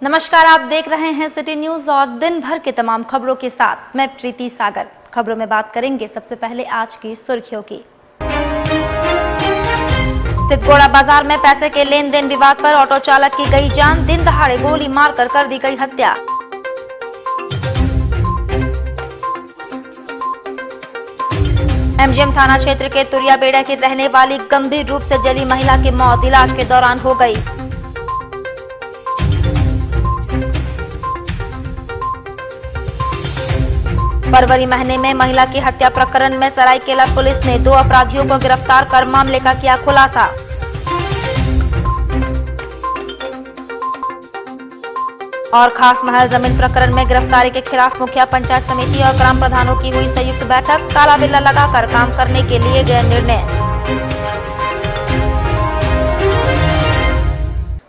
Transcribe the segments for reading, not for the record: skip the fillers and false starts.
नमस्कार, आप देख रहे हैं सिटी न्यूज और दिन भर के तमाम खबरों के साथ मैं प्रीति सागर। खबरों में बात करेंगे सबसे पहले आज की सुर्खियों की। सिद्धगोड़ा बाजार में पैसे के लेन देन विवाद पर ऑटो चालक की गई जान, दिन दहाड़े गोली मारकर कर दी गई हत्या। एमजीएम थाना क्षेत्र के तुरिया बेड़ा की रहने वाली गंभीर रूप से जली महिला की मौत इलाज के दौरान हो गई। फरवरी महीने में महिला की हत्या प्रकरण में सरायकेला पुलिस ने 2 अपराधियों को गिरफ्तार कर मामले का किया खुलासा। और खास महल जमीन प्रकरण में गिरफ्तारी के खिलाफ मुखिया पंचायत समिति और ग्राम प्रधानों की हुई संयुक्त बैठक, काला बिल्ला लगाकर काम करने के लिए गए निर्णय।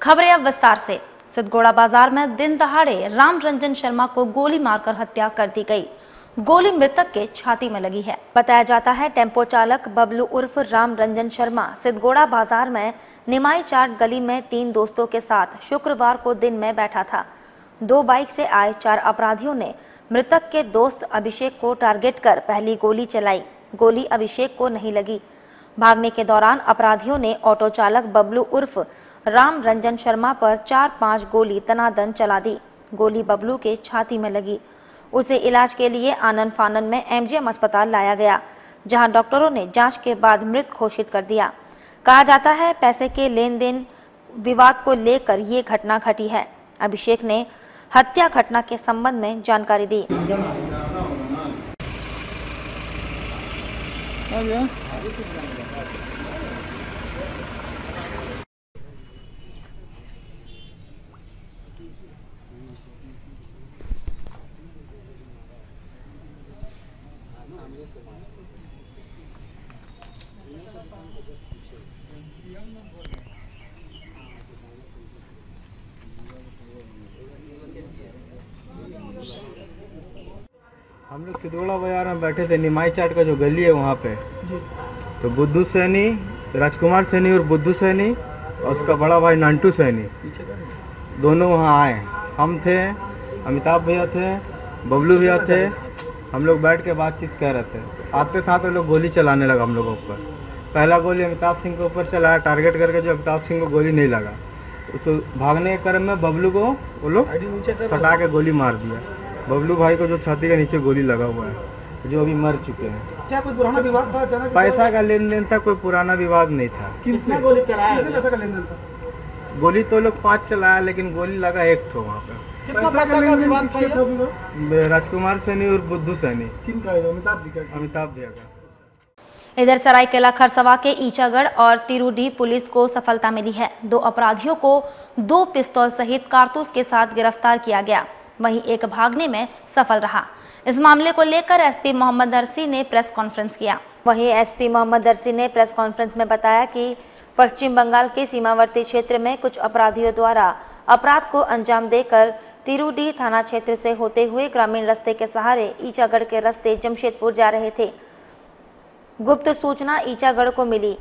खबरें अब विस्तार से। सिद्धगोड़ा बाजार में दिन दहाड़े राम रंजन शर्मा को गोली मारकर हत्या कर दी गई। गोली मृतक के छाती में लगी है। बताया जाता है टेम्पो चालक बबलू उर्फ राम रंजन शर्मा सिद्धगोड़ा बाजार में निमाई चाट गली में 3 दोस्तों के साथ शुक्रवार को दिन में बैठा था। 2 बाइक से आए 4 अपराधियों ने मृतक के दोस्त अभिषेक को टारगेट कर पहली गोली चलाई। गोली अभिषेक को नहीं लगी। भागने के दौरान अपराधियों ने ऑटो चालक बबलू उर्फ राम रंजन शर्मा पर 4-5 गोली तनादन चला दी। गोली बबलू के छाती में लगी। उसे इलाज के लिए आनन फानन में एमजीएम अस्पताल लाया गया, जहां डॉक्टरों ने जांच के बाद मृत घोषित कर दिया। कहा जाता है पैसे के लेन देन विवाद को लेकर ये घटना घटी है। अभिषेक ने हत्या घटना के संबंध में जानकारी दी। हम लोग सिद्धगोड़ा बाजार में बैठे थे, निमाई चाट का जो गली है वहाँ पे। तो बुद्धू सैनी, राजकुमार सैनी और बुद्धू सैनी और उसका बड़ा भाई नांटू सैनी दोनों वहाँ आए। हम थे, अमिताभ भैया थे, बबलू भैया थे। हम लोग बैठ के बातचीत कर रहे थे। आते साथ लोग गोली चलाने लगा हम लोगों पर। पहला गोली अमिताभ सिंह के ऊपर चलाया टारगेट करके, जो अमिताभ सिंह को गोली नहीं लगा। तो भागने के क्रम में बबलू को वो लोग सटा के गोली मार दिया। बबलू भाई को जो छाती के नीचे गोली लगा हुआ है, जो अभी मर चुके हैं। क्या कोई पुराना विवाद था? अचानक पैसा का लेन देन था, कोई पुराना विवाद नहीं था। किसने गोली चलाया? पैसा का लेन देन था? गोली तो लोग 5 चलाया, लेकिन गोली लगा 1 ठो वहाँ पे। कितना पैसा का विवाद था? राजकुमार सैनी और बुद्धू सैनी। किनका? अमिताभ भैया का। इधर सरायकेला खरसवा के ईचागढ़ और तिरुडी पुलिस को सफलता मिली है। 2 अपराधियों को 2 पिस्तौल सहित कारतूस के साथ गिरफ्तार किया गया, वहीं एक भागने में सफल रहा। इस मामले को लेकर एसपी मोहम्मद अरसी ने प्रेस कॉन्फ्रेंस किया। वहीं एसपी मोहम्मद अरसी ने प्रेस कॉन्फ्रेंस में बताया कि पश्चिम बंगाल के सीमावर्ती क्षेत्र में कुछ अपराधियों द्वारा अपराध को अंजाम देकर तिरुडी थाना क्षेत्र से होते हुए ग्रामीण रास्ते के सहारे ईचागढ़ के रास्ते जमशेदपुर जा रहे थे। गुप्त सूचना ईचागढ़ को मिली।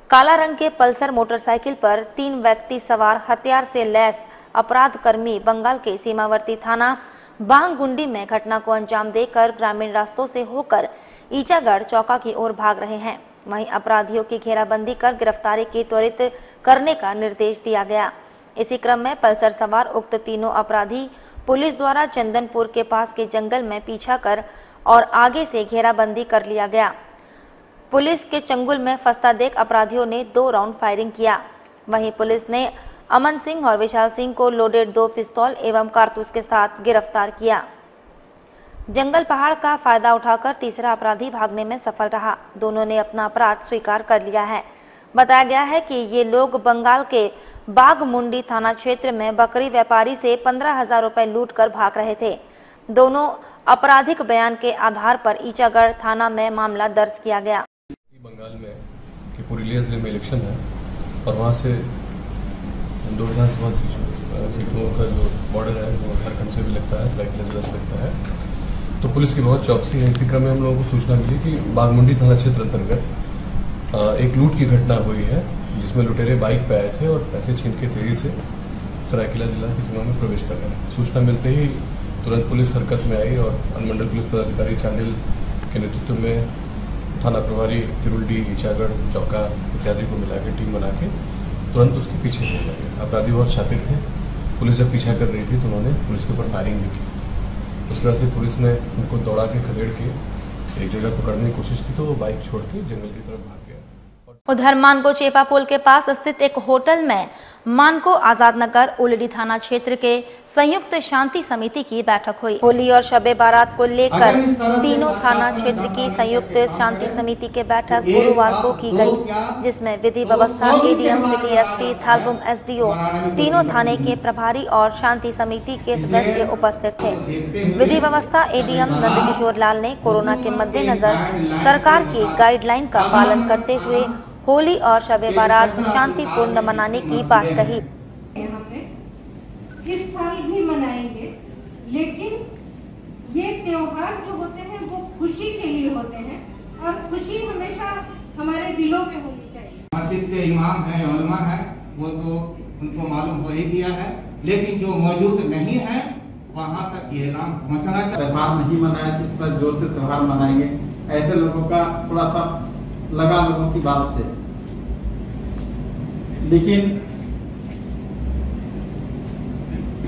काला रंग के पल्सर मोटरसाइकिल पर 3 व्यक्ति सवार हथियार से लैस अपराध कर्मी बंगाल के सीमावर्ती थाना बांगगुंडी में घटना को अंजाम देकर ग्रामीण रास्तों से होकर ईचागढ़ चौका की ओर भाग रहे हैं। वहीं अपराधियों की घेराबंदी कर गिरफ्तारी की त्वरित करने का निर्देश दिया गया। इसी क्रम में पल्सर सवार उक्त तीनों अपराधी पुलिस द्वारा चंदनपुर के पास के जंगल में पीछा कर और आगे से घेराबंदी कर लिया गया। पुलिस के चंगुल में फंसता देख अपराधियों ने 2 राउंड फायरिंग किया। वहीं पुलिस ने अमन सिंह और विशाल सिंह को लोडेड 2 पिस्तौल एवं कारतूस के साथ गिरफ्तार किया। जंगल पहाड़ का फायदा उठाकर तीसरा अपराधी भागने में सफल रहा। दोनों ने अपना अपराध स्वीकार कर लिया है। बताया गया है कि ये लोग बंगाल के बाघमुंडी थाना क्षेत्र में बकरी व्यापारी से 15,000 रुपए लूट कर भाग रहे थे। दोनों आपराधिक बयान के आधार पर ईचागढ़ थाना में मामला दर्ज किया गया। बंगाल में कि पुरुलिया जिले में इलेक्शन है और वहाँ से 2 विधानसभा सीटों का जो बॉर्डर है वो झारखंड से भी लगता है, सरायकेला जिला से लगता है। तो पुलिस की बहुत चौकसी है। इसी क्रम में हम लोगों को सूचना मिली कि बाघमुंडी थाना क्षेत्र अंतर्गत एक लूट की घटना हुई है, जिसमें लुटेरे बाइक पे आए थे और पैसे छीन के तेजी से सरायकेला जिला की सीमा में प्रवेश कर रहे हैं। सूचना मिलते ही तुरंत पुलिस हरकत में आई और अनुमंडल पुलिस पदाधिकारी चांडिल के नेतृत्व में थाना प्रभारी तिरुलडी, ईचागढ़, चौका इत्यादि को मिला के टीम बना के तुरंत उसके पीछे हो गए। अपराधी बहुत शातिर थे। पुलिस जब पीछा कर रही थी तो उन्होंने पुलिस के ऊपर फायरिंग भी की। उसके बाद से पुलिस ने उनको दौड़ा के खदेड़ के एक जगह पकड़ने की कोशिश की तो वो बाइक छोड़ के जंगल की तरफ भाग गया। उधर मानको चेपा पुल के पास स्थित एक होटल में मानको आजाद नगर उलडी थाना क्षेत्र के संयुक्त शांति समिति की बैठक हुई। होली और शबे बारात को लेकर तीनों थाना क्षेत्र की संयुक्त शांति समिति की बैठक गुरुवार को की गई, जिसमें विधि व्यवस्था एडीएम, सिटी एसपी, थालबुम एसडीओ, तीनों थाने के प्रभारी और शांति समिति के सदस्य उपस्थित थे। विधि व्यवस्था एडीएम नंदकिशोर लाल ने कोरोना के मद्देनजर सरकार की गाइडलाइन का पालन करते हुए होली और शबे बारात शांतिपूर्ण मनाने की बात कही। यहाँ पे इस साल भी मनाएंगे, लेकिन ये त्योहार जो होते हैं वो खुशी के लिए होते हैं और खुशी हमेशा हमारे दिलों में होनी चाहिए। मस्जिद के इमाम है, उलमा है, वो तो उनको मालूम हो ही दिया है, लेकिन जो मौजूद नहीं है वहाँ तक ये ऐलान पहुँचना चाहिए। त्योहार नहीं मनाया, इस पर जोर से त्योहार मनाएंगे, ऐसे लोगों का थोड़ा सा लगा लोगों की बात से। लेकिन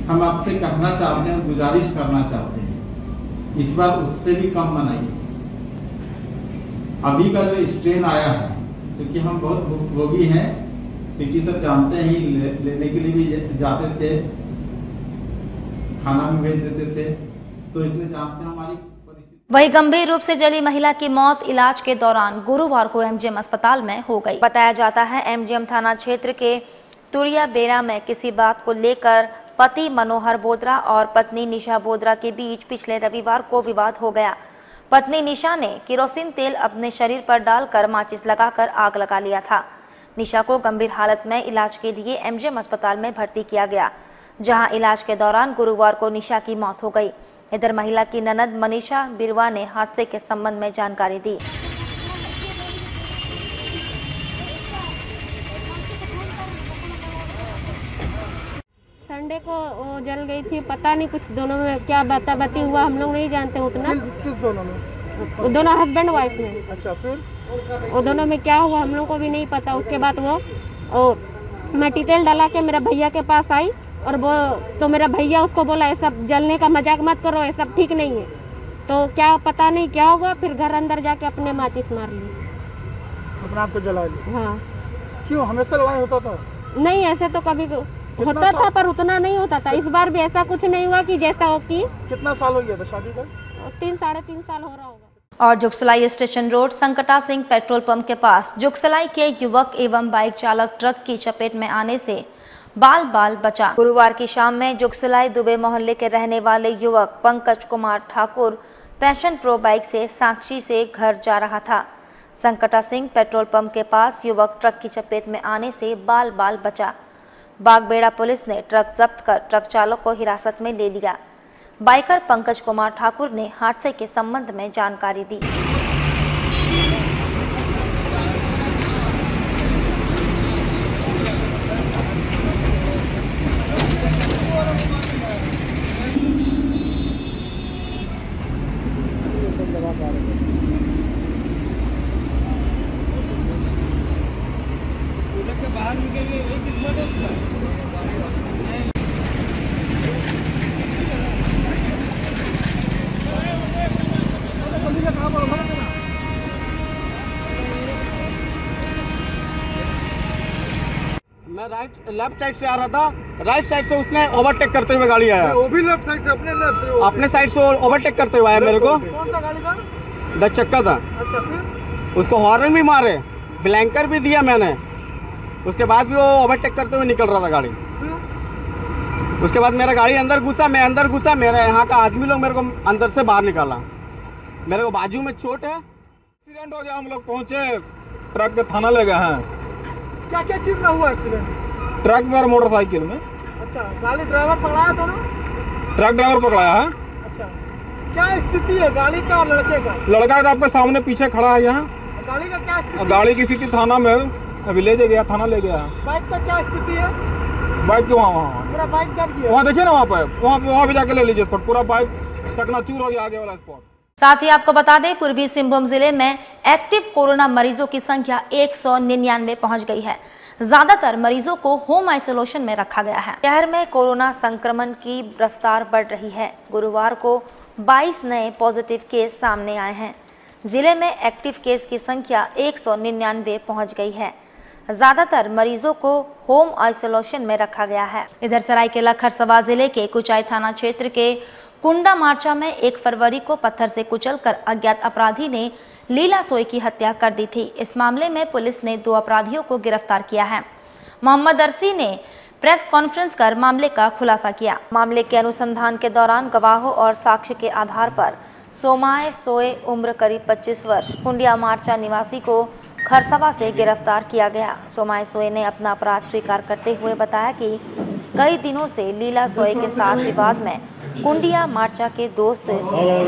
हम आपसे कहना चाहते हैं, गुजारिश करना चाहते हैं, इस बार उससे भी कम मनाइए। अभी का जो स्ट्रेन आया है, क्योंकि हम बहुत भुगतभोगी हैं, सिटी सब जानते हैं, लेने के लिए भी जाते थे, खाना भी भेज देते थे, तो इसलिए जानते हैं हमारी। वही गंभीर रूप से जली महिला की मौत इलाज के दौरान गुरुवार को एमजीएम अस्पताल में हो गई। बताया जाता है एमजीएम थाना क्षेत्र के तुड़िया बेरा में किसी बात को लेकर पति मनोहर बोदरा और पत्नी निशा बोदरा के बीच पिछले रविवार को विवाद हो गया। पत्नी निशा ने केरोसिन तेल अपने शरीर पर डालकर माचिस लगाकर आग लगा लिया था। निशा को गंभीर हालत में इलाज के लिए एमजीएम अस्पताल में भर्ती किया गया, जहां इलाज के दौरान गुरुवार को निशा की मौत हो गई। इधर महिला की ननद मनीषा बिरवा ने हादसे के संबंध में जानकारी दी। संडे को वो जल गई थी, पता नहीं कुछ दोनों में क्या बाती हुआ, हम लोग नहीं जानते उतना। किस दोनों में? वो दोनों हस्बैंड वाइफ में। अच्छा, फिर वो दोनों में क्या हुआ हम लोग को भी नहीं पता। उसके बाद वो मट्टी तेल डाला के मेरा भैया के पास आई और वो तो मेरा भैया उसको बोला ये सब जलने का मजाक मत करो, ये सब ठीक नहीं है। तो क्या पता नहीं क्या होगा, फिर घर अंदर जाके अपने माचिस मार ली, अपने आप को जला ली। हाँ। क्यों, हमेशा लड़ाई होता था? नहीं, ऐसे तो कभी होता था पर उतना नहीं होता था। इस बार भी ऐसा कुछ नहीं हुआ कि जैसा हो कि। कितना साल हो गया था शादी का? 3-3.5 साल हो रहा होगा। और जुगसलाई स्टेशन रोड संकटा सिंह पेट्रोल पंप के पास जुगसलाई के युवक एवं बाइक चालक ट्रक की चपेट में आने से बाल बाल बचा। गुरुवार की शाम में जुगसलाई दुबे मोहल्ले के रहने वाले युवक Pankaj Kumar Thakur passion pro bike से साक्षी से घर जा रहा था। संकटा सिंह पेट्रोल पंप के पास युवक ट्रक की चपेट में आने से बाल बाल बचा। बागबेड़ा पुलिस ने ट्रक जब्त कर ट्रक चालक को हिरासत में ले लिया। बाइकर पंकज कुमार ठाकुर ने हादसे के संबंध में जानकारी दी। मैं लेफ्ट साइड से आ रहा था, राइट साइड से उसने ओवरटेक करते हुए गाड़ी आया। वो भी लेफ्ट साइड से अपने साइड से ओवरटेक करते हुए आया मेरे को। कौन सा गाड़ी था? 10 चक्का था। अच्छा, फिर उसको हॉर्न भी मारे, ब्लैंकर भी दिया मैंने, उसके बाद भी वो ओवरटेक करते हुए निकल रहा था गाड़ी। उसके बाद मेरा गाड़ी अंदर घुसा, मैं अंदर घुसा, मेरे यहाँ का आदमी लोग मेरे को अंदर से बाहर निकाला। मेरे को बाजू में चोट है। एक्सीडेंट हो गया, हम लोग पहुंचे, ट्रक के थाना ले गए हैं। क्या क्या चीज में हुआ एक्सीडेंट? ट्रक में और मोटरसाइकिल में। अच्छा, गाड़ी ड्राइवर पकड़ाया था ना? ट्रक ड्राइवर पकड़ाया है। अच्छा, क्या स्थिति है गाड़ी का और लड़के का? लड़का तो आपके सामने पीछे खड़ा है यहाँ। गाड़ी का क्या स्थिति? गाड़ी की स्थिति थाना में अभी ले गया, थाना ले गया। बाइक का क्या स्थिति है? बाइक क्यों वहाँ बाइक कब किया? वहाँ देखिए ना, वहाँ भी जाके ले लीजिए स्पॉट, पूरा बाइक चकनाचूर हो गया आगे वाला स्पॉट। साथ ही आपको बता दें, पूर्वी सिंहभूम जिले में एक्टिव कोरोना मरीजों की संख्या 199 पहुंच गई है। ज्यादातर मरीजों को होम आइसोलेशन में रखा गया है। शहर में कोरोना संक्रमण की रफ्तार बढ़ रही है। गुरुवार को 22 नए पॉजिटिव केस सामने आए हैं। जिले में एक्टिव केस की संख्या 199 पहुंच गई है। ज्यादातर मरीजों को होम आइसोलेशन में रखा गया है। इधर सरायकेला खरसवा जिले के कुचाई थाना क्षेत्र के कुंडा मार्चा में 1 फरवरी को पत्थर से कुचलकर अज्ञात अपराधी ने लीला सोई की हत्या कर दी थी। इस मामले में पुलिस ने 2 अपराधियों को गिरफ्तार किया है। मोहम्मद अरसी ने प्रेस कॉन्फ्रेंस कर मामले का खुलासा किया। मामले के अनुसंधान के दौरान गवाहों और साक्ष्य के आधार पर सोमाय सोए उम्र करीब 25 वर्ष कुंडिया मार्चा निवासी को खरसवा से गिरफ्तार किया गया। सोमाय सोए ने अपना अपराध स्वीकार करते हुए बताया कि कई दिनों से लीला सोए के साथ विवाद में कुंडिया मार्चा के दोस्त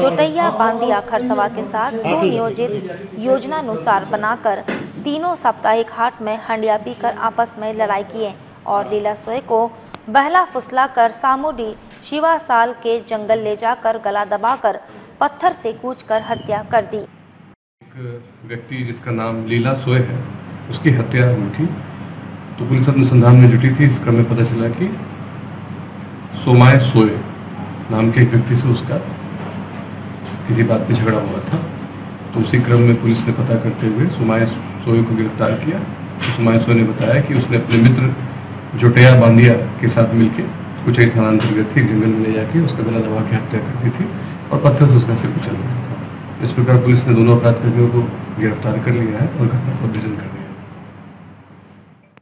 जोटैया बांदिया खरसवा के साथ सुनियोजित योजनानुसार बनाकर तीनों साप्ताहिक हाट में हंडिया पीकर आपस में लड़ाई किए और लीला सोए को बहला फुसला कर सामुडी शिवा साल के जंगल ले जाकर गला दबाकर पत्थर से कूचकर हत्या कर दी। एक व्यक्ति जिसका नाम लीला सोए है, उसकी हत्या हुई थी। तो पुलिस अनुसंधान में जुटी थी। इस क्रम में पता चला कि सोमाय सोए नाम के एक व्यक्ति से उसका किसी बात पे झगड़ा हुआ था। तो उसी क्रम में पुलिस ने पता करते हुए सोमाय सोए को गिरफ्तार किया। तो सोमाय सोए ने बताया कि उसने अपने मित्र जोटैया बांदिया के साथ मिलकर कुचाई थाना अंतर्गत थी जंगल में ले जाके उसका गला दबा के हत्या कर दी थी और पत्थर से उसका सिर कुचल दिया था। इस प्रकार पुलिस ने दोनों अपराधकर्मियों को गिरफ्तार कर लिया है और घटना को उद्भेदन कर दिया।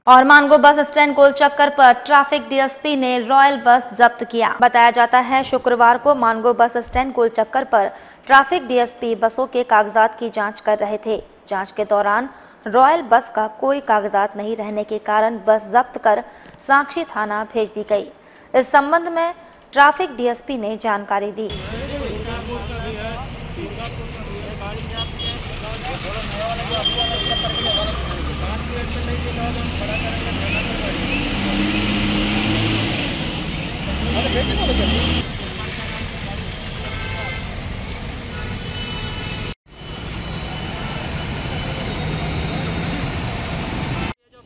और मानगो बस स्टैंड गोल चक्कर पर ट्रैफिक डीएसपी ने रॉयल बस जब्त किया। बताया जाता है शुक्रवार को मानगो बस स्टैंड गोल चक्कर पर ट्रैफिक डीएसपी बसों के कागजात की जांच कर रहे थे। जांच के दौरान रॉयल बस का कोई कागजात नहीं रहने के कारण बस जब्त कर साक्षी थाना भेज दी गई। इस संबंध में ट्रैफिक डीएसपी ने जानकारी दी।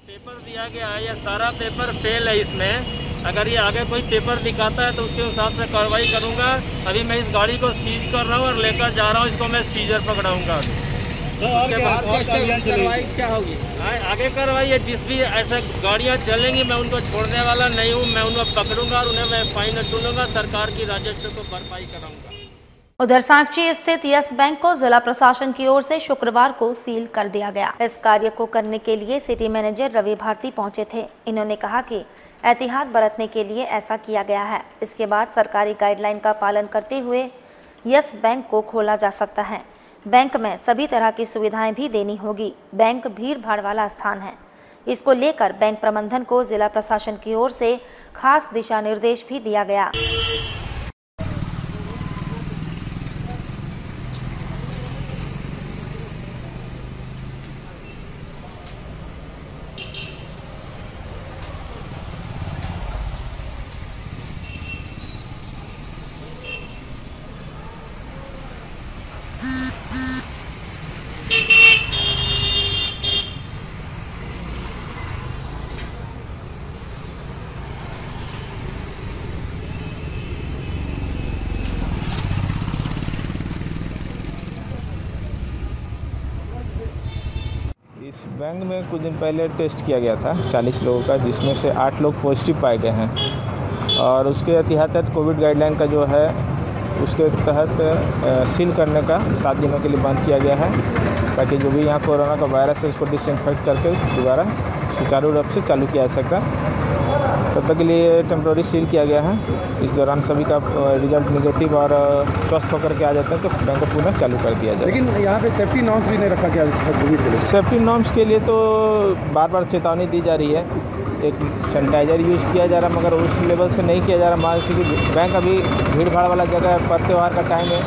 पेपर दिया गया है, यह सारा पेपर फेल है। इसमें अगर ये आगे कोई पेपर दिखाता है तो उसके हिसाब से कार्रवाई करूंगा। अभी मैं इस गाड़ी को सीज कर रहा हूँ और लेकर जा रहा हूँ। इसको मैं सीजर पकड़ाऊंगा। उसके बाद क्या होगी आगे कार्रवाई है। जिस भी ऐसे गाड़ियाँ चलेंगी मैं उनको छोड़ने वाला नहीं हूँ। मैं उनको पकड़ूंगा और उन्हें मैं फाइन वसूलूंगा। सरकार की राजस्व को भरपाई कराऊंगा। उधर सांची स्थित यस बैंक को जिला प्रशासन की ओर से शुक्रवार को सील कर दिया गया। इस कार्य को करने के लिए सिटी मैनेजर रवि भारती पहुंचे थे। इन्होंने कहा कि एहतियात बरतने के लिए ऐसा किया गया है। इसके बाद सरकारी गाइडलाइन का पालन करते हुए यस बैंक को खोला जा सकता है। बैंक में सभी तरह की सुविधाएं भी देनी होगी। बैंक भीड़ भाड़ वाला स्थान है। इसको लेकर बैंक प्रबंधन को जिला प्रशासन की ओर से खास दिशा निर्देश भी दिया गया। इस बैंक में कुछ दिन पहले टेस्ट किया गया था 40 लोगों का, जिसमें से 8 लोग पॉजिटिव पाए गए हैं। और उसके तहत कोविड गाइडलाइन का जो है उसके तहत सील करने का 7 दिनों के लिए बंद किया गया है, ताकि जो भी यहाँ कोरोना का वायरस है उसको डिसइंफेक्ट करके दोबारा सुचारू रूप से चालू किया जा सका। तब तक के लिए टेम्प्रोरी सील किया गया है। इस दौरान सभी का रिजल्ट निगेटिव और स्वस्थ होकर के आ जाता है तो बैंक को पुनः चालू कर दिया जाए। लेकिन यहाँ पे सेफ्टी नॉर्म्स भी नहीं रखा गया कोविड के लिए। सेफ्टी नॉर्म्स के लिए तो बार बार चेतावनी दी जा रही है। एक सैनिटाइजर यूज़ किया जा रहा है, मगर उस लेवल से नहीं किया जा रहा। मान क्योंकि बैंक अभी भीड़ भाड़ वाला जगह है, पर त्यौहार का टाइम है,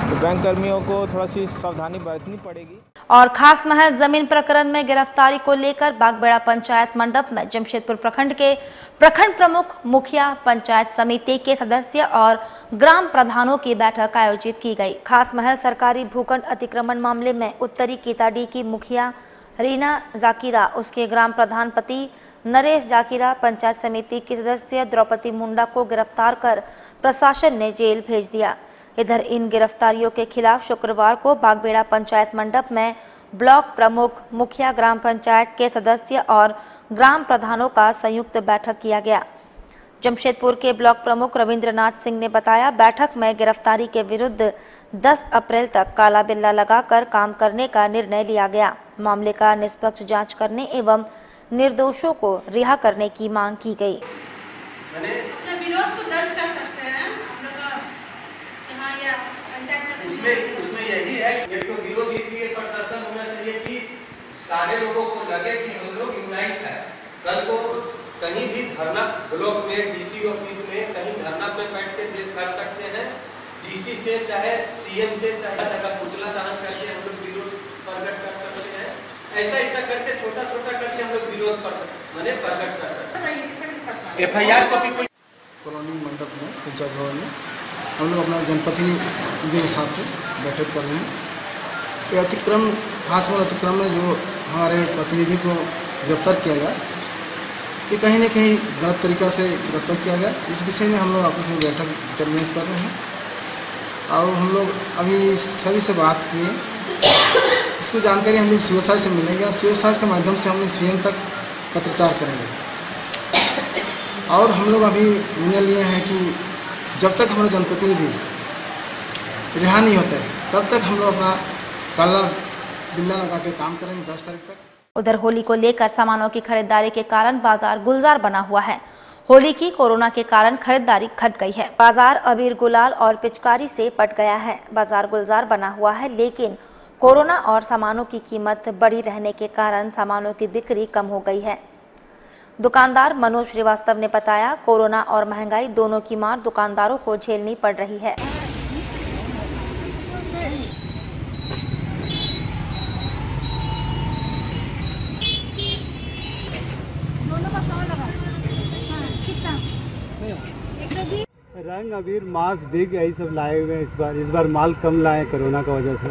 तो बैंक कर्मियों को थोड़ा सी सावधानी बरतनी पड़ेगी। और खास महल जमीन प्रकरण में गिरफ्तारी को लेकर बागबेड़ा पंचायत मंडप में जमशेदपुर प्रखंड के प्रखंड प्रमुख, मुखिया, पंचायत समिति के सदस्य और ग्राम प्रधानों की बैठक आयोजित की गई। खास महल सरकारी भूखंड अतिक्रमण मामले में उत्तरी कीताडी की मुखिया रीना जाकिरा, उसके ग्राम प्रधान पति नरेश जाकिरा, पंचायत समिति की सदस्य द्रौपदी मुंडा को गिरफ्तार कर प्रशासन ने जेल भेज दिया। इधर इन गिरफ्तारियों के खिलाफ शुक्रवार को बागबेड़ा पंचायत मंडप में ब्लॉक प्रमुख, मुखिया, ग्राम पंचायत के सदस्य और ग्राम प्रधानों का संयुक्त बैठक किया गया। जमशेदपुर के ब्लॉक प्रमुख रविंद्रनाथ सिंह ने बताया, बैठक में गिरफ्तारी के विरुद्ध 10 अप्रैल तक काला बिल्ला लगाकर काम करने का निर्णय लिया गया। मामले का निष्पक्ष जांच करने एवं निर्दोषों को रिहा करने की मांग की गई। विरोध को दर्ज कर सकते हैं उसमें यही है कि तो विरोध इसलिए प्रदर्शन होना चाहिए कि सारे लोगों को लगे कि हम लोग यूनाइट है। कल को कहीं भी धरना ब्लॉक में, डीसी ऑफिस में कहीं धरना पे बैठ के कर सकते हैं। डीसी से चाहे सीएम से चाहे पुतला दहन करके हम लोग विरोध प्रकट कर सकते हैं। ऐसा करके छोटा करके हम लोग विरोध प्रकट कर सकते हैं। FIR कॉपी कॉलोनी मंडप में, पंचायत भवन में हम लोग अपना जनप्रतिनिधि के साथ बैठक कर रहे हैं। ये अतिक्रम, खास महल अतिक्रम में जो हमारे प्रतिनिधि को गिरफ्तार किया गया, ये कहीं न कहीं गलत तरीक़ा से गिरफ्तार किया गया। इस विषय में हम लोग आपस में बैठक चर्चा कर रहे हैं और हम लोग अभी सभी से बात किए। इसकी जानकारी हम लोग सीओ साहब से मिलेंगे और सीओ साहब के माध्यम से हम लोग सीएम तक पत्रचार करेंगे। और हम लोग अभी निर्णय लिए हैं कि जब तक हमारे जनप्रतिनिधि रिहा नहीं होते तब तक हम लोग अपना काला बिल्ला लगा के काम करेंगे 10 तारीख तक। उधर होली को लेकर सामानों की खरीदारी के कारण बाजार गुलजार बना हुआ है। होली की कोरोना के कारण खरीदारी घट गई है। बाजार अबीर, गुलाल और पिचकारी से पट गया है। बाजार गुलजार बना हुआ है, लेकिन कोरोना और सामानों की कीमत बढ़ी रहने के कारण सामानों की बिक्री कम हो गई है। दुकानदार मनोज श्रीवास्तव ने बताया, कोरोना और महंगाई दोनों की मार दुकानदारों को झेलनी पड़ रही है। रंग, अबीर, मास्क, बिग यही सब लाए हुए हैं। इस बार माल कम लाए कोरोना की वजह से।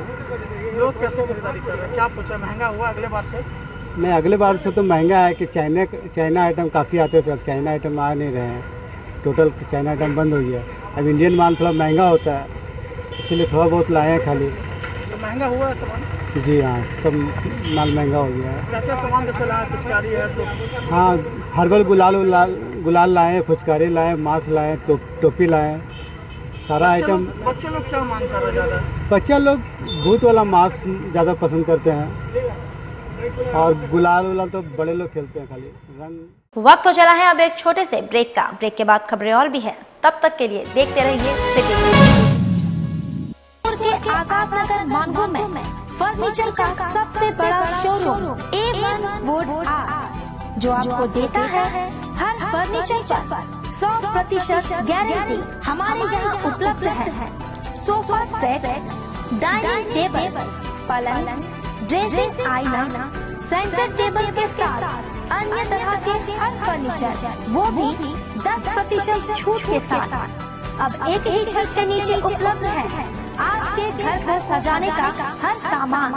लोग कैसे खरीदारी कर रहे हैं? क्या पूछा, महंगा हुआ अगले बार से? नहीं, अगले बार से तो महंगा है कि चाइना आइटम काफ़ी आते थे, अब चाइना आइटम आ नहीं रहे हैं। टोटल चाइना आइटम बंद हो गया। अब इंडियन माल थोड़ा महंगा होता है, इसलिए थोड़ा बहुत लाए हैं खाली। तो महंगा हुआ है सामान? जी हाँ, सब माल महंगा हो गया है। क्या सामान जैसे लाए? पिचकारी है तो? हाँ, हर्बल गुलाल लाए, फुचकारी लाए, मास्क लाए, टोपी लाए, सारा आइटम। बच्चे लोग क्या मांग कर रहे ज़्यादा? बच्चा लोग भूत वाला मास्क ज़्यादा पसंद करते हैं और गुलाल तो बड़े लोग खेलते हैं खाली रंग। वक्त तो चला है अब एक छोटे से ब्रेक का। ब्रेक के बाद खबरें और भी हैं, तब तक के लिए देखते रहिए सिटी के आजाद नगर मानगो में फर्नीचर का सबसे बड़ा शोरूम A1 वुड आर्ट, जो आपको देता है हर फर्नीचर पर 100% गारंटी। हमारे यहाँ उपलब्ध है सोफा सेट, डाइनिंग टेबल, पलंग, ड्रेसिंग आईना, सेंटर टेबल के साथ अन्य तरह के हर फर्नीचर, वो भी 10% छूट के साथ। अब एक ही छत के नीचे उपलब्ध है आपके घर को सजाने का हर सामान।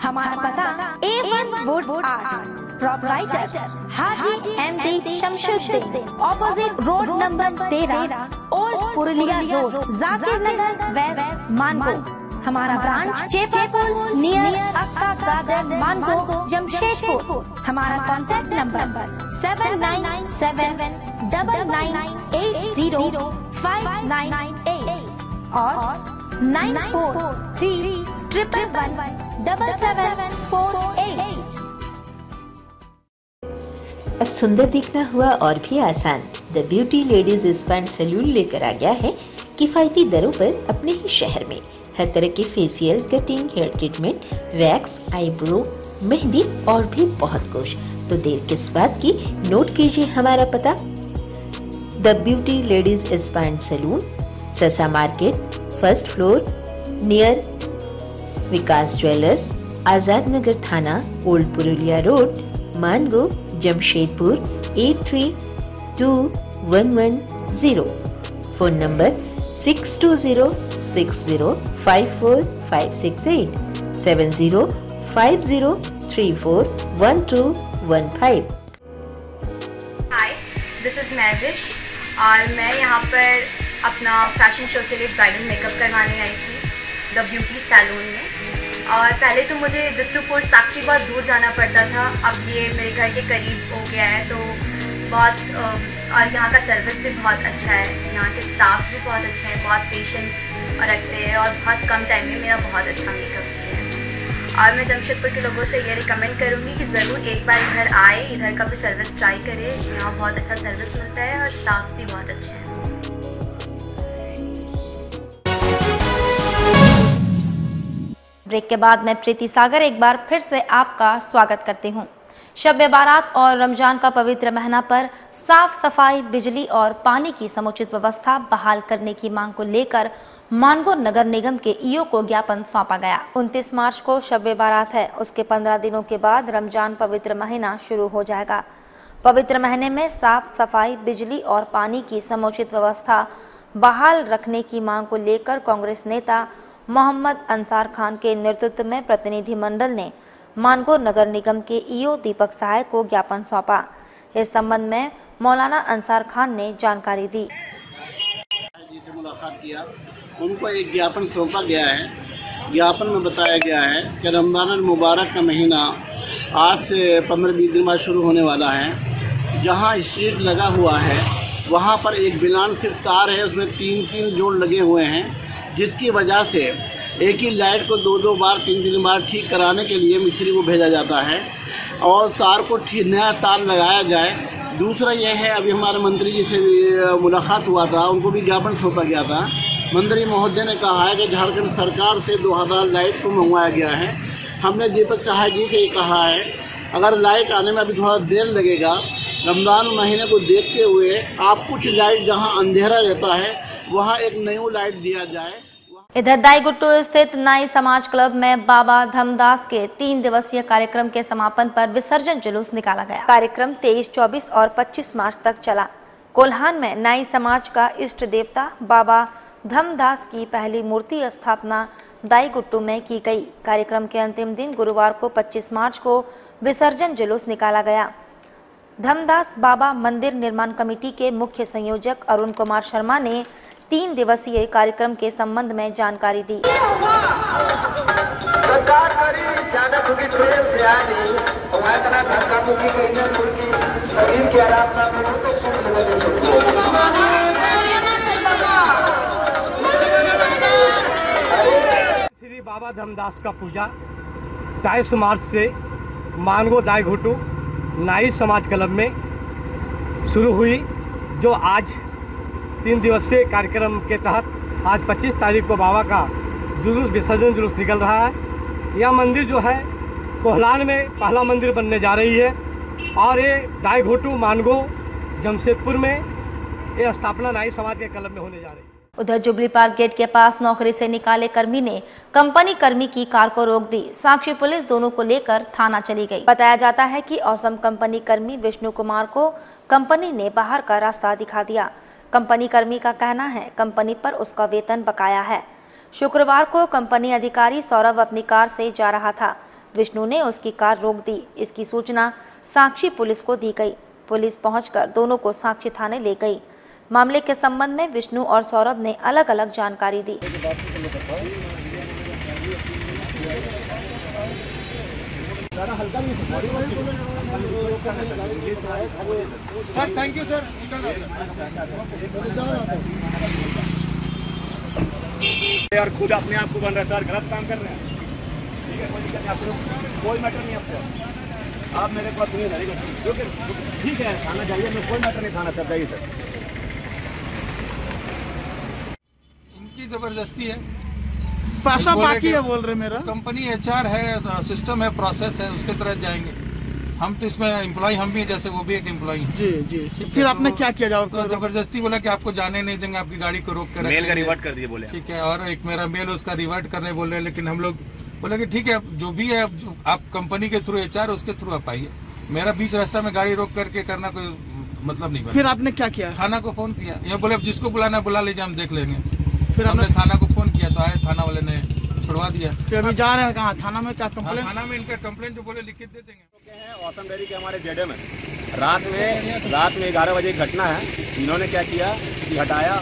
हमारा पता A1 wood art, proprietor Haji MD Shamshuddin, opposite road number 13, old Purulia road, Zakir Nagar west, Mango. हमारा branch Chepapul near Akka garden, Mango, Jamshedpur. हमारा कॉन्टैक्ट नंबर 799799805998 और 9431117748। अब सुंदर दिखना हुआ और भी आसान। The beauty ladies spa and salon लेकर आ गया है किफ़ायती दरों पर अपने ही शहर में हर तरह के facial, cutting, hair treatment, wax, eyebrow, mehndi और भी बहुत कुछ। तो देर किस बात की, नोट कीजिए हमारा पता। The beauty ladies spa and salon, Sasa market, first floor, near Vikas jewellers, Azad Nagar थाना, old Purulia road, Mango, Jamshedpur 832110। Phone number 6206054568 7050341215। Hi, this is Mahvish और मैं यहाँ पर अपना फैशन शो के लिए ब्राइडल मेकअप करवाने आई थी द ब्यूटी सैलून में। और पहले तो मुझे बिष्णुपुर साक्षी बहुत दूर जाना पड़ता था, अब ये मेरे घर के करीब हो गया है तो बहुत और यहाँ का सर्विस भी बहुत अच्छा है, यहाँ के स्टाफ भी बहुत अच्छे हैं, बहुत पेशेंस रखते हैं और बहुत कम टाइम में मेरा बहुत अच्छा मेकअप किया है। और मैं जमशेदपुर के लोगों से ये रिकमेंड करूँगी कि ज़रूर एक बार इधर आए, इधर का भी सर्विस ट्राई करें, यहाँ बहुत अच्छा सर्विस मिलता है और स्टाफ भी बहुत अच्छे हैं। ब्रेक के बाद मैं प्रीति सागर एक बार फिर से आपका स्वागत करती हूं। शब-ए बारात और रमजान का पवित्र महीना पर साफ सफाई, बिजली और पानी की समुचित व्यवस्था बहाल करने की मांग को लेकर मानगो नगर निगम के ईओ को ज्ञापन सौंपा गया। 29 मार्च को शब-ए बारात है, उसके 15 दिनों के बाद रमजान पवित्र महीना शुरू हो जाएगा। पवित्र महीने में साफ सफाई, बिजली और पानी की समुचित व्यवस्था बहाल रखने की मांग को लेकर कांग्रेस नेता मोहम्मद अंसार खान के नेतृत्व में प्रतिनिधि मंडल ने मानगो नगर निगम के ईओ दीपक सहाय को ज्ञापन सौंपा। इस संबंध में मौलाना अंसार खान ने जानकारी दी। जिसे मुलाकात किया, उनको एक ज्ञापन सौंपा गया है। ज्ञापन में बताया गया है कि रमजान मुबारक का महीना आज से 15-20 दिन बाद शुरू होने वाला है। जहाँ स्ट्रीट लगा हुआ है वहाँ पर एक बिलान सिर्फ तार है, उसमें 3-3 जोड़ लगे हुए हैं, जिसकी वजह से एक ही लाइट को 2-2 बार 3-3 बार ठीक कराने के लिए मिस्त्री को भेजा जाता है और तार को ठीक नया तार लगाया जाए। दूसरा यह है, अभी हमारे मंत्री जी से भी मुलाकात हुआ था, उनको भी ज्ञापन सौंपा गया था। मंत्री महोदय ने कहा है कि झारखंड सरकार से 2000 लाइट को मंगवाया गया है। हमने दीपक सहाय जी से ही कहा है अगर लाइट आने में अभी थोड़ा देर लगेगा, रमज़ान महीने को देखते हुए आप कुछ लाइट जहाँ अंधेरा रहता है वहाँ एक नई लाइट दिया जाए। इधर दाईगुट्टू स्थित नाई समाज क्लब में बाबा धमदास के 3 दिवसीय कार्यक्रम के समापन पर विसर्जन जुलूस निकाला गया। कार्यक्रम 23, 24 और 25 मार्च तक चला। कोल्हान में नाई समाज का इष्ट देवता बाबा धमदास की पहली मूर्ति स्थापना दाईगुट्टू में की गई। कार्यक्रम के अंतिम दिन गुरुवार को 25 मार्च को विसर्जन जुलूस निकाला गया। धमदास बाबा मंदिर निर्माण कमेटी के मुख्य संयोजक अरुण कुमार शर्मा ने 3 दिवसीय कार्यक्रम के संबंध में जानकारी दी। श्री बाबा धमदास का पूजा 23 मार्च से मानगो दाईगुट्टू नाई समाज क्लब में शुरू हुई, जो आज 3 दिवसीय कार्यक्रम के तहत आज 25 तारीख को बाबा का जुलूस विसर्जन जुलूस निकल रहा है। यह मंदिर जो है कोल्हान में पहला मंदिर बनने जा रही है और ये दाईगुट्टू मानगो जमशेदपुर में ये स्थापना नाई समाज के क्लब में होने जा रही है। उधर जुबली पार्क गेट के पास नौकरी से निकाले कर्मी ने कंपनी कर्मी की कार को रोक दी। साक्षी पुलिस दोनों को लेकर थाना चली गई। बताया जाता है कि औसम कंपनी कर्मी विष्णु कुमार को कंपनी ने बाहर का रास्ता दिखा दिया। कंपनी कर्मी का कहना है कंपनी पर उसका वेतन बकाया है। शुक्रवार को कंपनी अधिकारी सौरभ अपनी कार से जा रहा था। विष्णु ने उसकी कार रोक दी। इसकी सूचना साक्षी पुलिस को दी गई। पुलिस पहुंचकर दोनों को साक्षी थाने ले गई। मामले के संबंध में विष्णु और सौरभ ने अलग अलग जानकारी दी। Thank you sir. यार खुद अपने आप को बन रहा है सर, गलत काम कर रहे हैं। ठीक है, कोई दिक्कत नहीं, आपको कोई मैटर नहीं। आपको आप मेरे पास ठीक है, थाना जाइए, मैं कोई मैटर नहीं, थाना सर जाइए सर। इनकी जबरदस्ती है, पैसा बाकी है बोल रहे। मेरा कंपनी HR है, सिस्टम है, प्रोसेस है, उसके तरह जाएंगे। हम तो इसमें एम्प्लॉय हम भी हैं, जैसे वो भी एक एम्प्लॉय। जी जी। फिर आपने क्या किया? तो जबरदस्ती बोला कि आपको जाने नहीं देंगे, आपकी गाड़ी को रोक कर मेल का रिवर्ट कर दिए बोले। ठीक है, और एक मेरा मेल उसका रिवर्ट करने बोल रहे हैं, लेकिन हम लोग बोले कि ठीक है जो भी है आप कंपनी के थ्रू HR उसके थ्रू आप आइए। मेरा बीच रास्ता में गाड़ी रोक करके करना कोई मतलब नहीं बना। फिर आपने क्या किया? थाना को फोन किया, ये बोले जिसको बुलाना बुला लीजिए, हम देख लेंगे। फिर हमने थाना को फोन किया तो आए, थाना वाले ने छुड़वा दिया। तो अभी जा रहे हैं कहाँ? थाना में क्या कंप्लेंट? थाना में इनका कंप्लेंट जो बोले लिखित दे देंगे। ऑसम डेयरी के हमारे जेडे में रात में 11 बजे की घटना है। इन्होंने क्या किया कि हटाया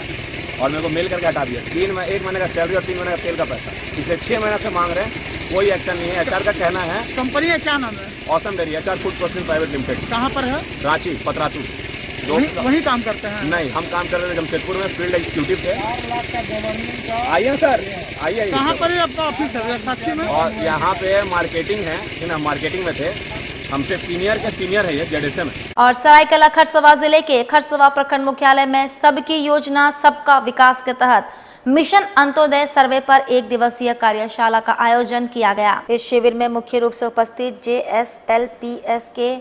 और मेरे को मेल करके हटा दिया। 1 महीने का सैलरी और 3 महीने का तेल का पैसा पिछले 6 महीने से मांग रहे हैं, कोई एक्शन नहीं है। HR का कहना है। कंपनी का क्या नाम है? Awesome dairy HR food processing private limited. कहाँ पर है? रांची पतरातू। वही काम करते हैं? नहीं, हम काम कर रहे थे जमशेदपुर में, फील्ड एग्जीक्यूटिव थे। आइए सर, आइए। कहाँ पर है आपका ऑफिस? है साक्षी में। और यहाँ पे मार्केटिंग है, हम मार्केटिंग में थे, हमसे सीनियर के सीनियर है ये जेडीएस में। और सरायकेला खरसवा जिले के खरसवा प्रखंड मुख्यालय में सबकी योजना सबका विकास के तहत मिशन अंत्योदय सर्वे पर 1 दिवसीय कार्यशाला का आयोजन किया गया। इस शिविर में मुख्य रूप से उपस्थित JSLPS के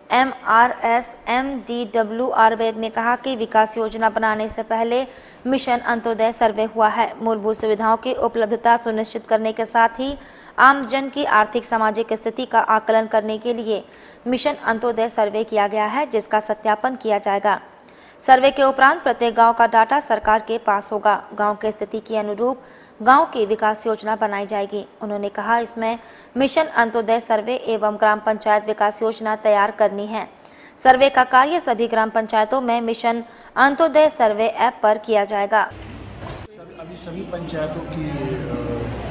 MRS MDW आयुर्वेद ने कहा कि विकास योजना बनाने से पहले मिशन अंत्योदय सर्वे हुआ है। मूलभूत सुविधाओं की उपलब्धता सुनिश्चित करने के साथ ही आम जन की आर्थिक सामाजिक स्थिति का आकलन करने के लिए मिशन अंत्योदय सर्वे किया गया है, जिसका सत्यापन किया जाएगा। सर्वे के उपरांत प्रत्येक गांव का डाटा सरकार के पास होगा। गांव की स्थिति के अनुरूप गांव की विकास योजना बनाई जाएगी। उन्होंने कहा इसमें मिशन अंत्योदय सर्वे एवं ग्राम पंचायत विकास योजना तैयार करनी है। सर्वे का कार्य सभी ग्राम पंचायतों में मिशन अंत्योदय सर्वे ऐप पर किया जाएगा। अभी सभी पंचायतों की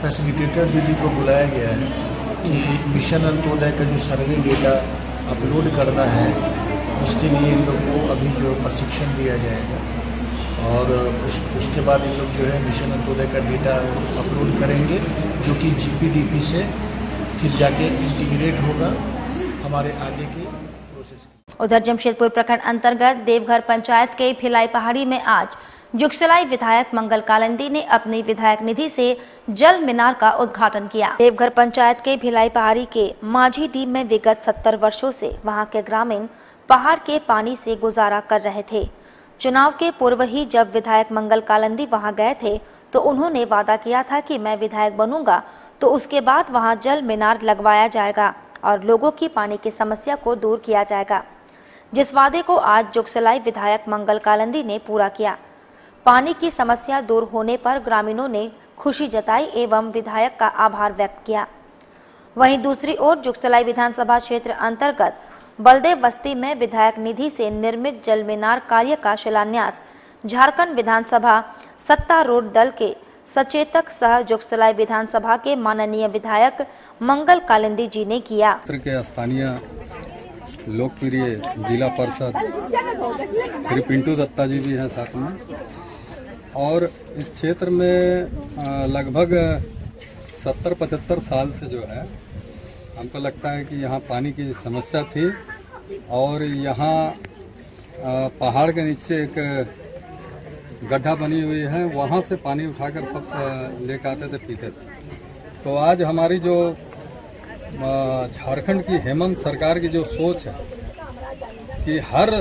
फैसिलिटेटर दीदी को बुलाया गया है कि मिशन अंत्योदय का जो सर्वे डेटा अपलोड करना है, उसके लिए इन लोग को अभी जो प्रशिक्षण दिया जाएगा और उसके बाद इन लोग जो है मिशन अंत्योदय का डेटा अपलोड करेंगे, जो कि GPDP से फिर जाके इंटीग्रेट होगा हमारे आगे के प्रोसेस। उधर जमशेदपुर प्रखंड अंतर्गत देवघर पंचायत के भिलाई पहाड़ी में आज जुगसलाई विधायक मंगल कालिंदी ने अपनी विधायक निधि से जल मीनार का उद्घाटन किया। देवघर पंचायत के भिलाई पहाड़ी के माझी डीम में विगत 70 वर्षों से वहां के ग्रामीण पहाड़ के पानी से गुजारा कर रहे थे। चुनाव के पूर्व ही जब विधायक मंगल कालिंदी वहां गए थे तो उन्होंने वादा किया था कि मैं विधायक बनूंगा तो उसके बाद वहां जल मीनार लगवाया जाएगा और लोगों की पानी की समस्या को दूर किया जाएगा, जिस वादे को आज जुगसलाई विधायक मंगल कालिंदी ने पूरा किया। पानी की समस्या दूर होने पर ग्रामीणों ने खुशी जताई एवं विधायक का आभार व्यक्त किया। वहीं दूसरी ओर जुगसलाई विधानसभा क्षेत्र अंतर्गत बलदेव बस्ती में विधायक निधि से निर्मित जल मीनार कार्य का शिलान्यास झारखंड विधानसभा सत्तारूढ़ दल के सचेतक सह जुगसलाई विधानसभा के माननीय विधायक मंगल कालिंदी जी ने किया। के स्थानीय लोकप्रिय जिला पार्षद श्री पिंटू दत्ता जी भी हैं साथ में, और इस क्षेत्र में लगभग 70-75 साल से जो है हमको लगता है कि यहाँ पानी की समस्या थी और यहाँ पहाड़ के नीचे एक गड्ढा बनी हुई है, वहाँ से पानी उठाकर सब लेकर आते थे, पीते थे। तो आज हमारी जो झारखंड की हेमंत सरकार की जो सोच है कि हर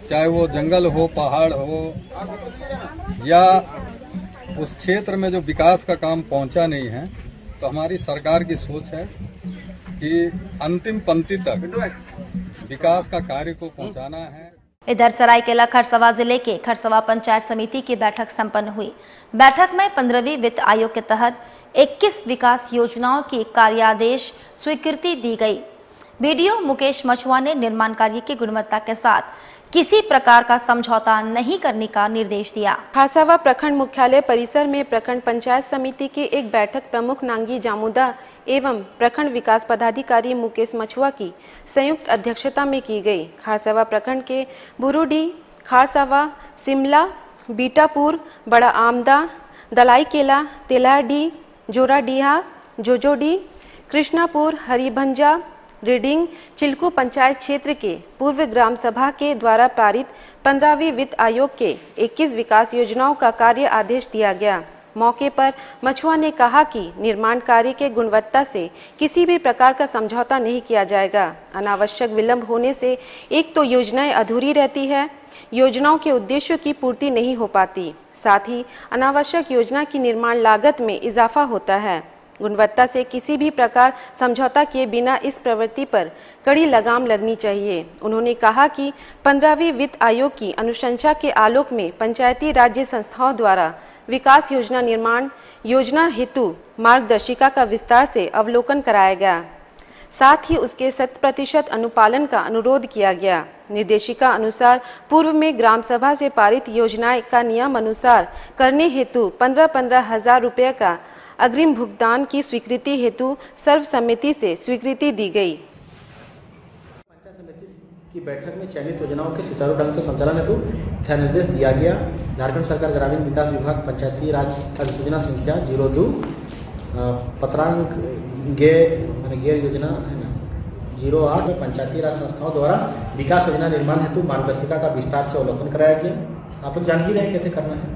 चाहे वो जंगल हो, पहाड़ हो या उस क्षेत्र में जो विकास का काम पहुंचा नहीं है, तो हमारी सरकार की सोच है कि अंतिम पंक्ति तक विकास का कार्य को पहुंचाना है। इधर सरायकेला खरसवा जिले के खरसवा पंचायत समिति की बैठक संपन्न हुई। बैठक में 15वीं वित्त आयोग के तहत 21 विकास योजनाओं की कार्यादेश स्वीकृति दी गई। बीडीओ मुकेश मछुआ ने निर्माण कार्य की गुणवत्ता के साथ किसी प्रकार का समझौता नहीं करने का निर्देश दिया। खरसवा प्रखंड मुख्यालय परिसर में प्रखंड पंचायत समिति की एक बैठक प्रमुख नांगी जामुदा एवं प्रखंड विकास पदाधिकारी मुकेश मछुआ की संयुक्त अध्यक्षता में की गई। खरसवा प्रखंड के बुरुडी, खरसवा, शिमला, बीटापुर, बड़ा आमदा, दलाईकेला, तेलाडी, जोराडीहा, जोजोडी, कृष्णापुर, हरिभंजा, रीडिंग, चिल्कू पंचायत क्षेत्र के पूर्व ग्राम सभा के द्वारा पारित 15वीं वित्त आयोग के 21 विकास योजनाओं का कार्य आदेश दिया गया। मौके पर मछुआ ने कहा कि निर्माण कार्य के गुणवत्ता से किसी भी प्रकार का समझौता नहीं किया जाएगा। अनावश्यक विलंब होने से एक तो योजनाएं अधूरी रहती है, योजनाओं के उद्देश्यों की पूर्ति नहीं हो पाती, साथ ही अनावश्यक योजना की निर्माण लागत में इजाफा होता है। गुणवत्ता से किसी भी प्रकार समझौता किए बिना इस प्रवृत्ति पर कड़ी लगाम लगनी चाहिए। उन्होंने कहा कि 15वीं वित्त आयोग की अनुशंसा के आलोक में पंचायती राज्य संस्थाओं द्वारा विकास योजना निर्माण योजना हेतु मार्गदर्शिका का विस्तार से अवलोकन कराया गया, साथ ही उसके 100% अनुपालन का अनुरोध किया गया। निर्देशिका अनुसार पूर्व में ग्राम सभा से पारित योजनाएं का नियम अनुसार करने हेतु 15-15 हजार रुपये का अग्रिम भुगतान की स्वीकृति हेतु सर्वसम्मति से स्वीकृति दी गई। पंचायत समिति की बैठक में चयनित योजनाओं के सुचारू ढंग से संचालन हेतु दिशा निर्देश दिया गया। झारखंड सरकार ग्रामीण विकास विभाग पंचायती राज अधिसूचना संख्या 02 पत्रांक गेर योजना है ना 08 में पंचायती राज संस्थाओं द्वारा विकास योजना निर्माण हेतु मार्गदर्शिका का विस्तार से अवलोकन कराया गया। आप लोग जान ही रहे कैसे करना है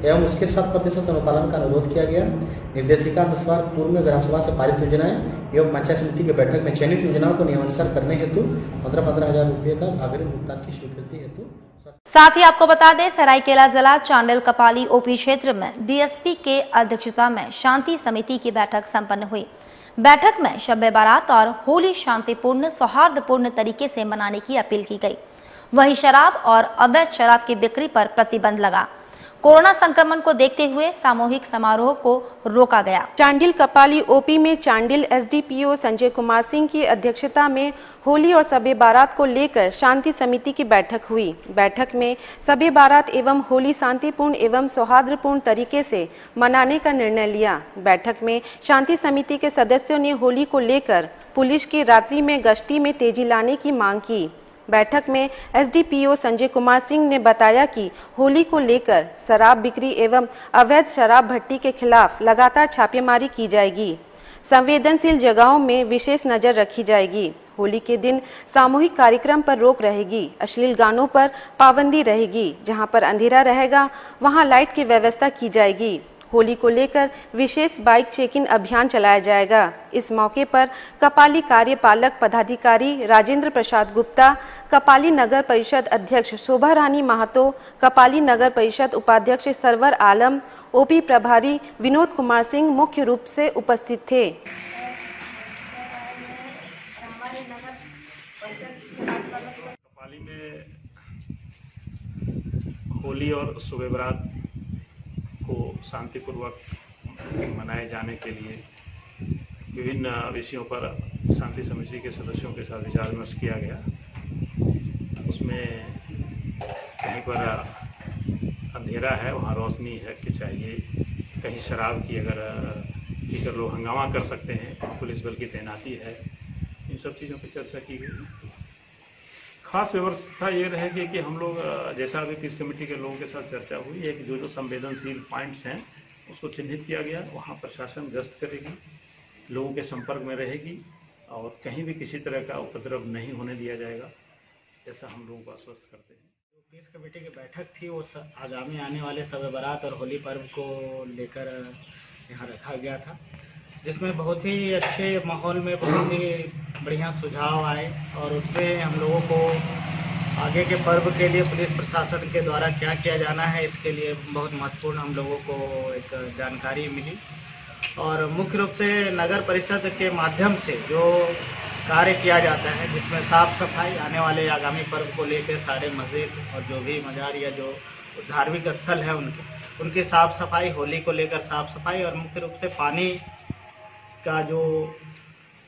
एवं उसके 100% अनुपालन का अनुरोध किया गया। निर्देशिका अनुसार पूर्व में ग्राम सभा से पारित योजनाएं एवं पंचायत समिति की बैठक में चयनित योजनाओं को नियमानुसार करने हेतु 15-15 हजार रुपये का अग्रिम भुगतान की स्वीकृति हेतु। साथ ही आपको बता दें, सरायकेला जिला चांडिल कपाली ओपी क्षेत्र में डीएसपी के अध्यक्षता में शांति समिति की बैठक संपन्न हुई। बैठक में शब बारात और होली शांतिपूर्ण सौहार्दपूर्ण तरीके से मनाने की अपील की गई। वहीं शराब और अवैध शराब की बिक्री पर प्रतिबंध लगा। कोरोना संक्रमण को देखते हुए सामूहिक समारोह को रोका गया। चांडिल कपाली ओपी में चांडिल एसडीपीओ संजय कुमार सिंह की अध्यक्षता में होली और शब बारात को लेकर शांति समिति की बैठक हुई। बैठक में शब बारात एवं होली शांतिपूर्ण एवं सौहार्दपूर्ण तरीके से मनाने का निर्णय लिया। बैठक में शांति समिति के सदस्यों ने होली को लेकर पुलिस की रात्रि में गश्ती में तेजी लाने की मांग की। बैठक में एसडीपीओ संजय कुमार सिंह ने बताया कि होली को लेकर शराब बिक्री एवं अवैध शराब भट्टी के खिलाफ लगातार छापेमारी की जाएगी। संवेदनशील जगहों में विशेष नजर रखी जाएगी। होली के दिन सामूहिक कार्यक्रम पर रोक रहेगी। अश्लील गानों पर पाबंदी रहेगी। जहां पर अंधेरा रहेगा वहां लाइट की व्यवस्था की जाएगी। होली को लेकर विशेष बाइक चेकिंग अभियान चलाया जाएगा। इस मौके पर कपाली कार्यपालक पदाधिकारी राजेंद्र प्रसाद गुप्ता, कपाली नगर परिषद अध्यक्ष शोभा रानी महतो, कपाली नगर परिषद उपाध्यक्ष सरवर आलम, ओपी प्रभारी विनोद कुमार सिंह मुख्य रूप से उपस्थित थे। कपाली में होली और शब बारात को शांतिपूर्वक मनाए जाने के लिए विभिन्न विषयों पर शांति समिति के सदस्यों के साथ विचार विमर्श किया गया। उसमें कहीं पर अंधेरा है वहाँ रोशनी है कि चाहिए, कहीं शराब की अगर पीकर लोग हंगामा कर सकते हैं, पुलिस बल की तैनाती है, इन सब चीज़ों पर चर्चा की गई। खास व्यवस्था ये रहेगी कि हम लोग जैसा अभी पीस कमेटी के लोगों के साथ चर्चा हुई, एक जो संवेदनशील पॉइंट्स हैं उसको चिन्हित किया गया, वहाँ प्रशासन गश्त करेगी, लोगों के संपर्क में रहेगी और कहीं भी किसी तरह का उपद्रव नहीं होने दिया जाएगा, ऐसा हम लोगों को आश्वस्त करते हैं। पीस कमेटी की बैठक थी वो आगामी आने वाले शब बारात और होली पर्व को लेकर यहाँ रखा गया था, जिसमें बहुत ही अच्छे माहौल में बहुत ही बढ़िया सुझाव आए और उसमें हम लोगों को आगे के पर्व के लिए पुलिस प्रशासन के द्वारा क्या किया जाना है इसके लिए बहुत महत्वपूर्ण हम लोगों को एक जानकारी मिली। और मुख्य रूप से नगर परिषद के माध्यम से जो कार्य किया जाता है जिसमें साफ सफाई आने वाले आगामी पर्व को लेकर सारे मस्जिद और जो भी मजार या जो धार्मिक स्थल है उनकी साफ सफाई, होली को लेकर साफ सफाई और मुख्य रूप से पानी का जो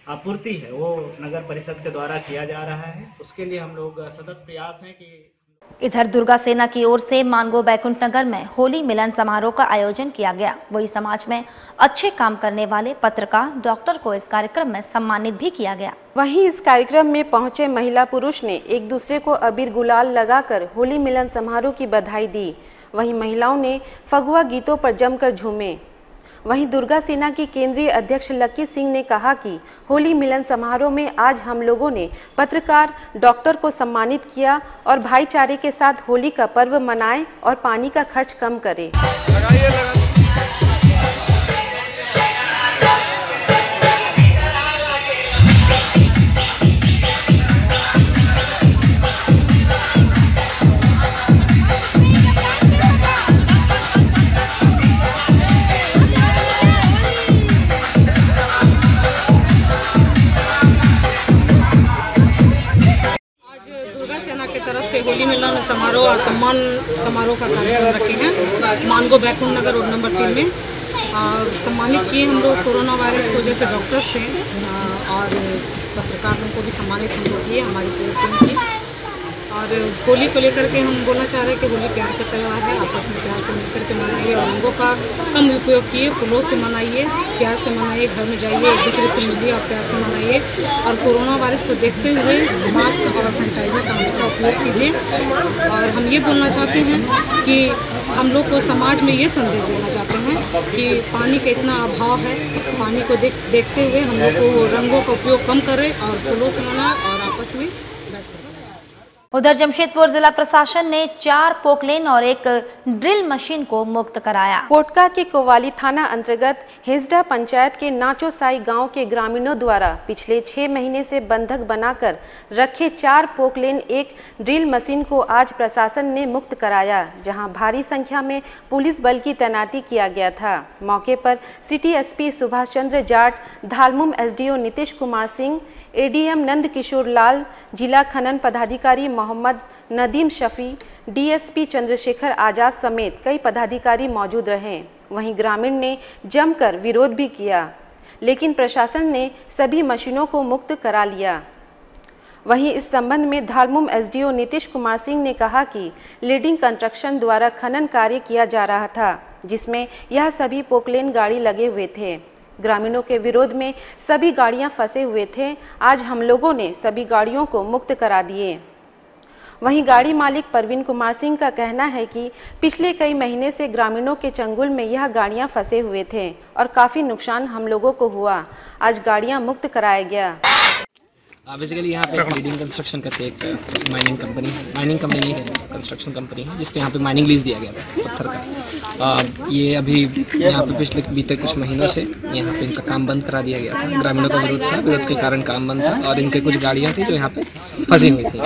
आपूर्ति है वो नगर परिषद के द्वारा किया जा रहा है। उसके लिए हम लोग सतत प्रयास हैं कि इधर दुर्गा सेना की ओर से मानगो बैकुंठ नगर में होली मिलन समारोह का आयोजन किया गया। वही समाज में अच्छे काम करने वाले पत्रकार डॉक्टर को इस कार्यक्रम में सम्मानित भी किया गया। वहीं इस कार्यक्रम में पहुंचे महिला पुरुष ने एक दूसरे को अबीर गुलाल लगाकर होली मिलन समारोह की बधाई दी। वहीं महिलाओं ने फगुआ गीतों पर जमकर झूमे। वहीं दुर्गा सेना की केंद्रीय अध्यक्ष लक्की सिंह ने कहा कि होली मिलन समारोह में आज हम लोगों ने पत्रकार डॉक्टर को सम्मानित किया और भाईचारे के साथ होली का पर्व मनाएं और पानी का खर्च कम करें। सम्मान समारोह का कार्यक्रम रखे हैं मानगो बैकुंठ नगर रोड नंबर 3 में। और सम्मानित किए हम लोग कोरोना वायरस को, जैसे डॉक्टर्स थे और पत्रकारों को भी सम्मानित हम लोग किए, हमारी पूरी टीम की। और होली को लेकर के हम बोलना चाह रहे हैं कि होली प्यार का त्यौहार है, आपस में प्यार से मिलकर के मनाइए और रंगों का कम उपयोग किए, फूलों से मनाइए, प्यार से मनाइए, घर में जाइए, एक दूसरे से मिलिए और प्यार से मनाइए। और कोरोना वायरस को देखते हुए मास्क और सैनिटाइजर का हमेशा उपयोग कीजिए। और हम ये बोलना चाहते हैं कि हम लोग को समाज में ये संदेश देना चाहते हैं कि पानी का इतना अभाव है, पानी को देखते हुए हम लोग को रंगों का उपयोग कम करें और फूलों से मनाएं और आपस में। उधर जमशेदपुर जिला प्रशासन ने 4 पोकलेन और एक ड्रिल मशीन को मुक्त कराया। कोटका के कोवाली थाना अंतर्गत हेजडा पंचायत के नाचोसाई गांव के ग्रामीणों द्वारा पिछले 6 महीने से बंधक बनाकर रखे 4 पोकलेन एक ड्रिल मशीन को आज प्रशासन ने मुक्त कराया, जहां भारी संख्या में पुलिस बल की तैनाती किया गया था। मौके पर city SP Subhash Chandra Jat, धालमुम SDO Nitish Kumar Singh, ADM Nand Kishore Lal, जिला खनन पदाधिकारी मोहम्मद नदीम शफी, डीएसपी चंद्रशेखर आजाद समेत कई पदाधिकारी मौजूद रहे। वहीं ग्रामीण ने जमकर विरोध भी किया, लेकिन प्रशासन ने सभी मशीनों को मुक्त करा लिया। वहीं इस संबंध में धालमुम एसडीओ नीतीश कुमार सिंह ने कहा कि लीडिंग कंस्ट्रक्शन द्वारा खनन कार्य किया जा रहा था, जिसमें यह सभी पोकलेन गाड़ी लगे हुए थे। ग्रामीणों के विरोध में सभी गाड़ियां फंसे हुए थे। आज हम लोगों ने सभी गाड़ियों को मुक्त करा दिए। वहीं गाड़ी मालिक परवीन कुमार सिंह का कहना है कि पिछले कई महीने से ग्रामीणों के चंगुल में यह गाड़ियां फंसे हुए थे और काफ़ी नुकसान हम लोगों को हुआ। आज गाड़ियां मुक्त कराया गया। बेसिकली यहाँ पे एक लीडिंग कंस्ट्रक्शन करके एक माइनिंग कंपनी है, कंस्ट्रक्शन कंपनी है, जिसको यहाँ पे माइनिंग लीज दिया गया था पत्थर का। ये अभी यहाँ पे बीते कुछ महीनों से यहाँ पे इनका काम बंद करा दिया गया था। ग्रामीणों का विरोध था, विरोध के कारण काम बंद था और इनके कुछ गाड़ियाँ थी जो यहाँ पे फंसी हुई थी,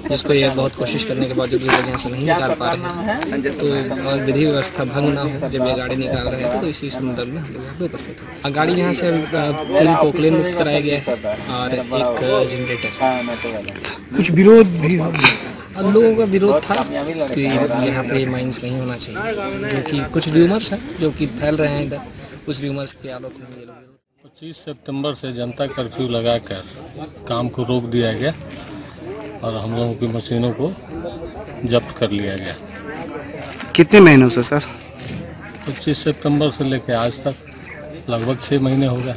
जिसको ये बहुत कोशिश करने के बावजूद ये लोग यहाँ से नहीं निकाल पा रहे हैं। तो विधि व्यवस्था भंग ना हो जब ये गाड़ी निकाल रहे थे, तो इसी संदर्भ में हम लोग यहाँ पे उपस्थित हुए। गाड़ी यहाँ से 3 पोकलेन मुक्त कराया गया है और एक कुछ विरोध भी लोगों का विरोध था कि यहाँ पे माइंस नहीं होना चाहिए, जो कि कुछ र्यूमर्स हैं जो कि फैल रहे हैं इधर, कुछ र्यूमर्स के आलोक में ये लोग। 25 सितंबर से जनता कर्फ्यू लगाकर काम को रोक दिया गया और हम लोगों की मशीनों को जब्त कर लिया गया। कितने महीनों से सर? 25 सितंबर से लेकर आज तक लगभग 6 महीने हो गए।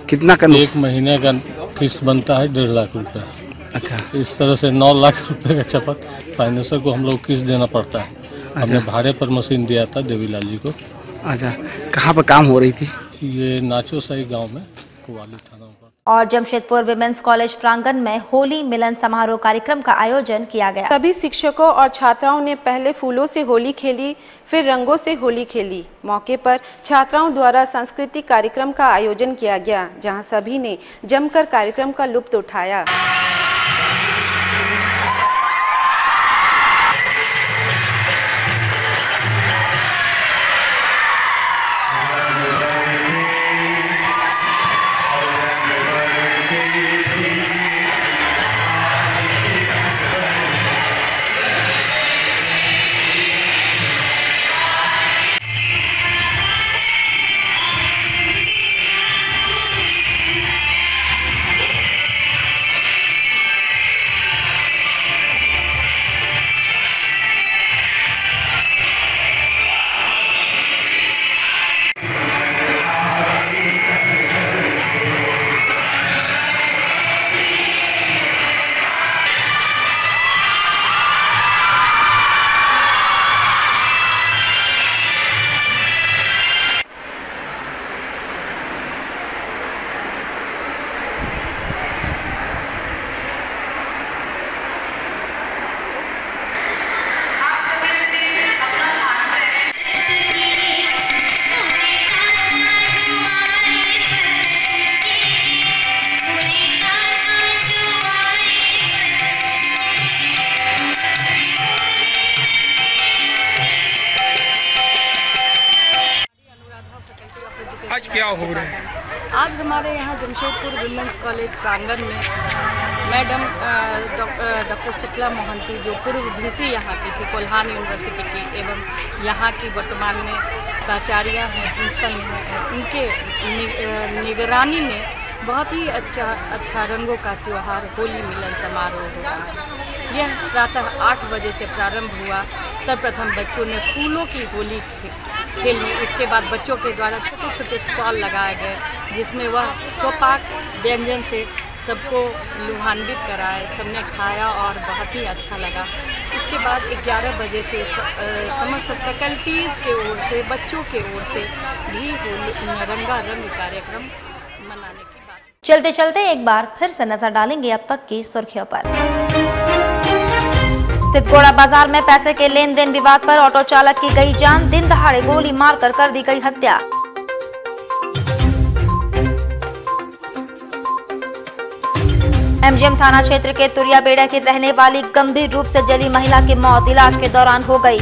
कितना का? 1 महीने का किस्त बनता है 1.5 लाख रुपए। अच्छा। इस तरह से 9 लाख रुपए का चपत फाइनेंसर को हम लोग किस्त देना पड़ता है। हमने भाड़े पर मशीन दिया था देवीलाल जी को। अच्छा, कहाँ पर काम हो रही थी? ये नाचोसाई गांव में, कोवाली थाना पर। और जमशेदपुर विमेंस कॉलेज प्रांगण में होली मिलन समारोह कार्यक्रम का आयोजन किया गया। सभी शिक्षकों और छात्राओं ने पहले फूलों से होली खेली, फिर रंगों से होली खेली। मौके पर छात्राओं द्वारा सांस्कृतिक कार्यक्रम का आयोजन किया गया, जहां सभी ने जमकर कार्यक्रम का लुत्फ उठाया। आज क्या हो रहा है? आज हमारे यहाँ जमशेदपुर विमेंस कॉलेज प्रांगण में मैडम डॉक्टर शुक्ला मोहंती जो पूर्व VC यहाँ की थी, कोल्हान यूनिवर्सिटी की, एवं यहाँ की वर्तमान में प्राचार्य हैं, प्रिंसिपल हैं, उनके निगरानी में बहुत ही अच्छा रंगों का त्यौहार होली मिलन समारोह हो रहा है। यह प्रातः 8 बजे से प्रारंभ हुआ। सर्वप्रथम बच्चों ने फूलों की होली खेली। उसके बाद बच्चों के द्वारा छोटे छोटे स्टॉल लगाए गए, जिसमें वह स्वपाक व्यंजन से सबको लुभान्वित कराए। सबने खाया और बहुत ही अच्छा लगा। इसके बाद 11 बजे से समस्त फैकल्टीज़ के ओर से, बच्चों के ओर से भी रंगारंग कार्यक्रम मनाने की बात। चलते चलते एक बार फिर से नजर डालेंगे अब तक की सुर्खियों पर। तितकोड़ा बाजार में पैसे के लेन देन विवाद पर ऑटो चालक की गई जान। दिन दहाड़े गोली मारकर कर दी गई हत्या। MGM थाना क्षेत्र के तुरिया बेड़ा की रहने वाली गंभीर रूप से जली महिला की मौत इलाज के दौरान हो गई।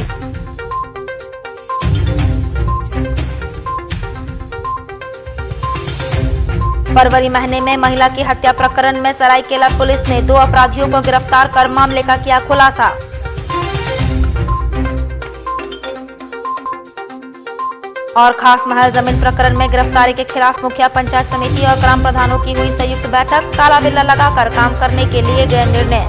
फरवरी महीने में महिला की हत्या प्रकरण में सरायकेला पुलिस ने 2 अपराधियों को गिरफ्तार कर मामले का किया खुलासा। और खास महल जमीन प्रकरण में गिरफ्तारी के खिलाफ मुखिया पंचायत समिति और ग्राम प्रधानों की हुई संयुक्त बैठक। काला बिल्ला लगाकर काम करने के लिए गए निर्णय।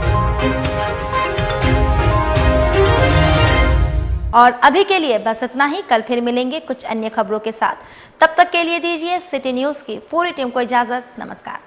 और अभी के लिए बस इतना ही। कल फिर मिलेंगे कुछ अन्य खबरों के साथ। तब तक के लिए दीजिए सिटी न्यूज की पूरी टीम को इजाजत। नमस्कार।